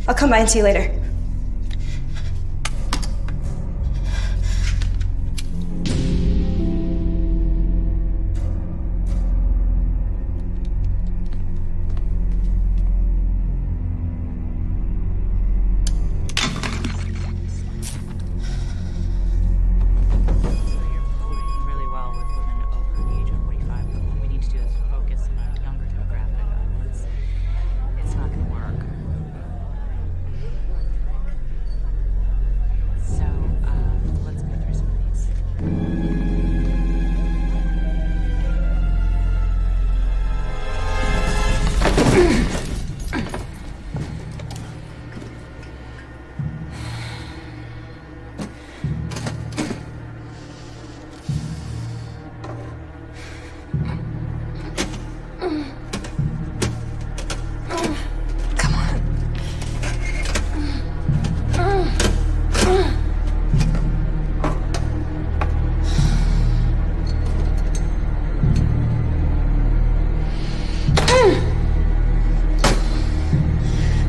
I'll come by and see you later. Really well with women over the age of 45, but what we need to do is focus on a younger demographic. It's not going to work. So, let's go through some of these.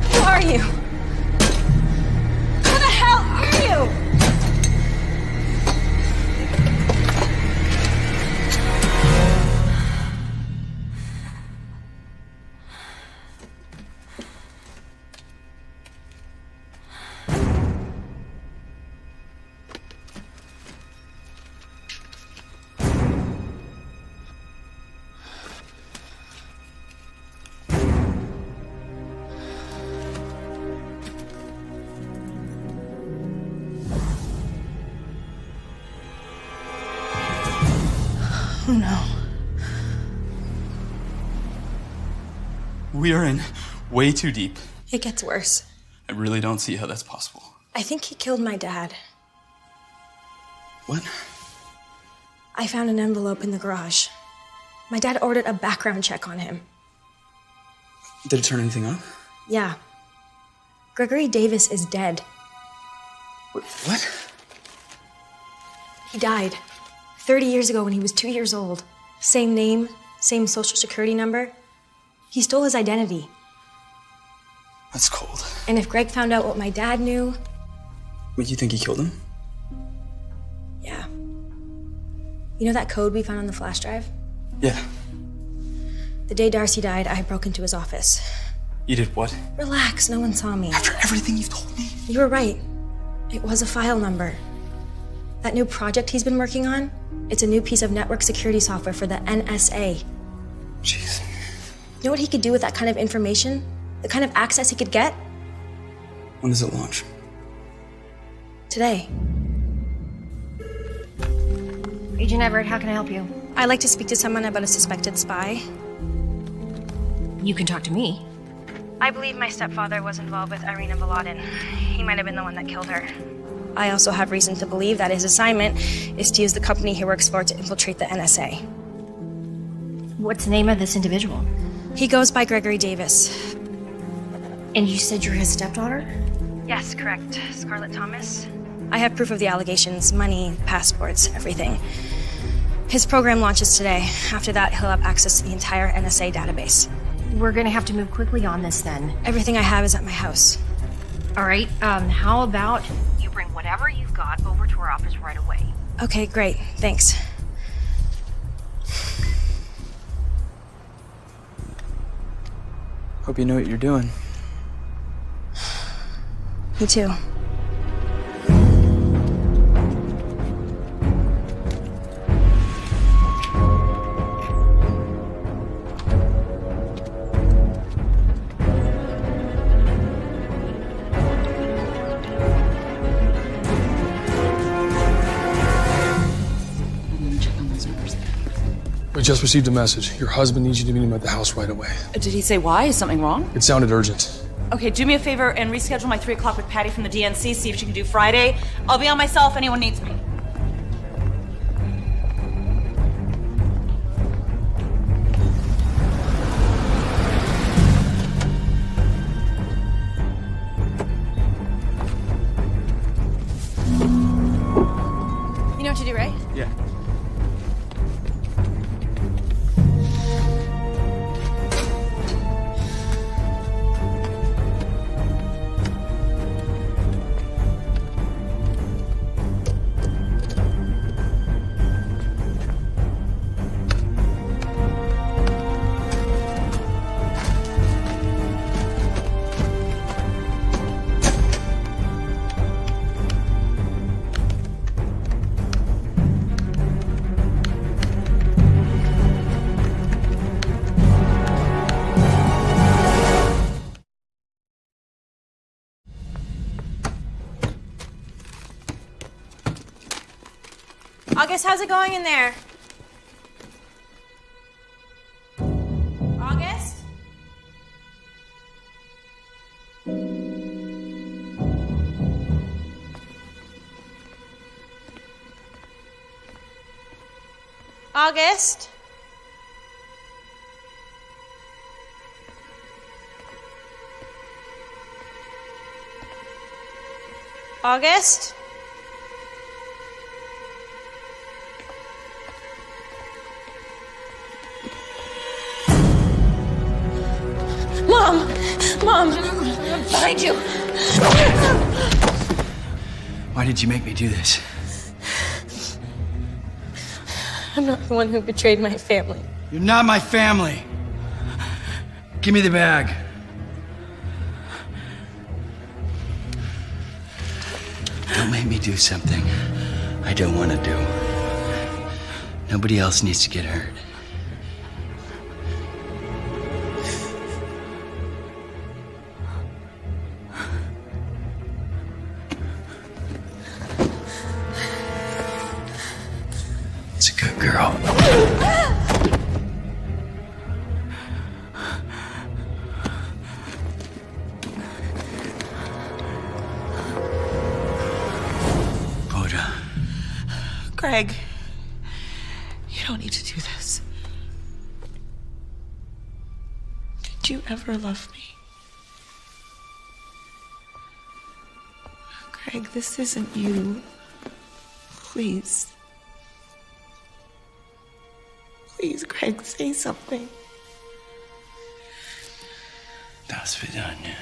Who are you? Who the hell are you? Oh no. We are in way too deep. It gets worse. I really don't see how that's possible. I think he killed my dad. What? I found an envelope in the garage. My dad ordered a background check on him. Did it turn anything up? Yeah. Gregory Davis is dead. What? He died 30 years ago when he was 2 years old. Same name, same social security number. He stole his identity. That's cold. And if Greg found out what my dad knew, Wait, you think he killed him? yeah. You know that code we found on the flash drive? Yeah. The day Darcy died, I broke into his office. You did what? Relax, no one saw me. After everything you've told me? You were right. It was a file number. That new project he's been working on, it's a new piece of network security software for the NSA. Jeez. You know what he could do with that kind of information? The kind of access he could get? When does it launch? Today. Agent Everett, how can I help you? I'd like to speak to someone about a suspected spy. You can talk to me. I believe my stepfather was involved with Irina Volodin. He might have been the one that killed her. I also have reason to believe that his assignment is to use the company he works for to infiltrate the NSA. What's the name of this individual? He goes by Gregory Davis. And you said you're his stepdaughter? Yes, correct. Scarlett Thomas. I have proof of the allegations, money, passports, everything. His program launches today. After that, he'll have access to the entire NSA database. We're gonna have to move quickly on this then. Everything I have is at my house. All right, how about you bring whatever you've got over to our office right away? Okay, great. Thanks. Hope you know what you're doing. Me too. just received a message. Your husband needs you to meet him at the house right away. Did he say why? Is something wrong? It sounded urgent. Okay, do me a favor and reschedule my 3 o'clock with Patty from the DNC. See if she can do Friday. I'll be on myself if anyone needs me. You know what to do, right? Yeah. August, how's it going in there? August? August? August? Mom! I'm behind you! Why did you make me do this? I'm not the one who betrayed my family. You're not my family. Give me the bag. Don't make me do something I don't want to do. Nobody else needs to get hurt. It's a good girl. Hoda. Greg, you don't need to do this. Did you ever love me? Greg, this isn't you. Please. Please, Greg, say something. Das свидание.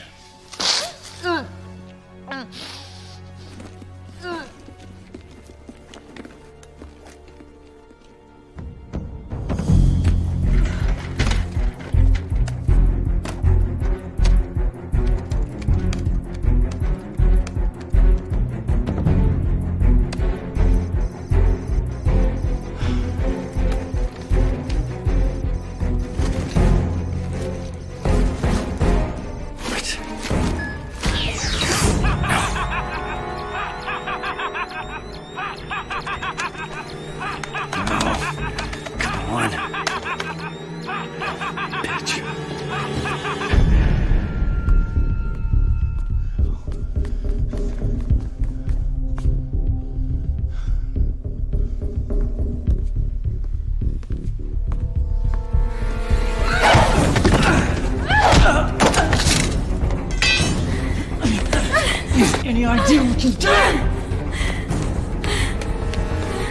Any idea what you've done?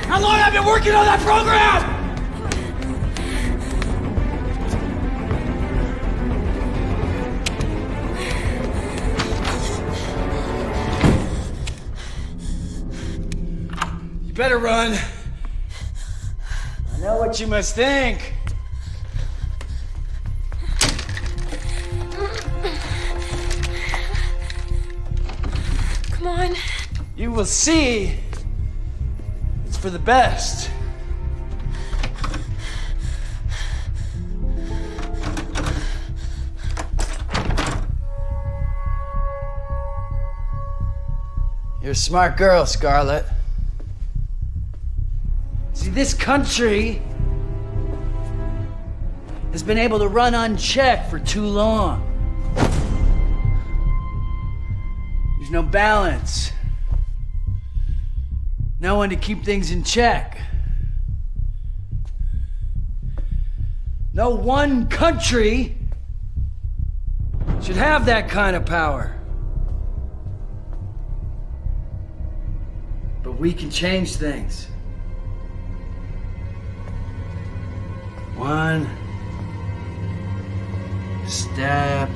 How long have I been working on that program? You better run. I know what you must think. Come on. You will see. It's for the best. You're a smart girl, Scarlett. See, this country has been able to run unchecked for too long. There's no balance. No one to keep things in check. No one country should have that kind of power. But we can change things. One step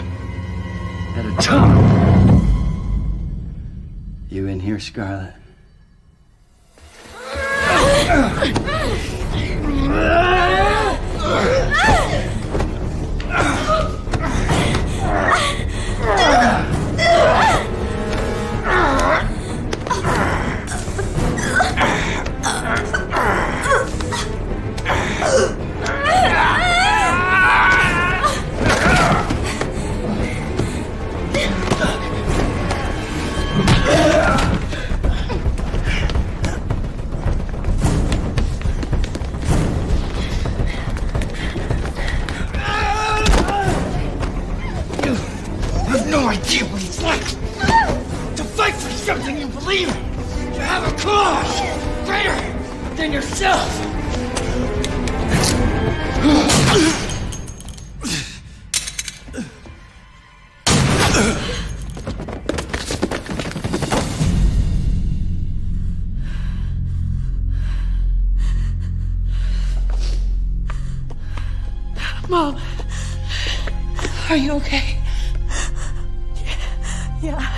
at a time. You in here, Scarlett? Mom, are you okay? Yeah.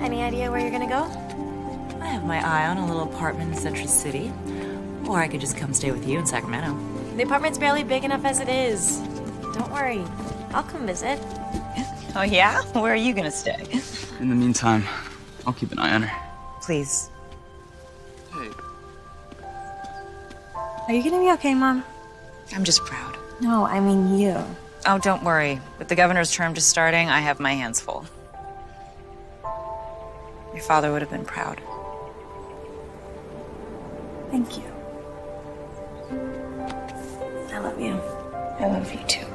Any idea where you're gonna go? I have my eye on a little apartment in Century City. Or I could just come stay with you in Sacramento. The apartment's barely big enough as it is. Don't worry, I'll come visit. Oh yeah? Where are you gonna stay? In the meantime, I'll keep an eye on her. Please. Hey. Are you gonna be okay, Mom? I'm just proud. No, I mean you. Oh, don't worry. With the governor's term just starting, I have my hands full. Your father would have been proud. Thank you. I love you. I love you too.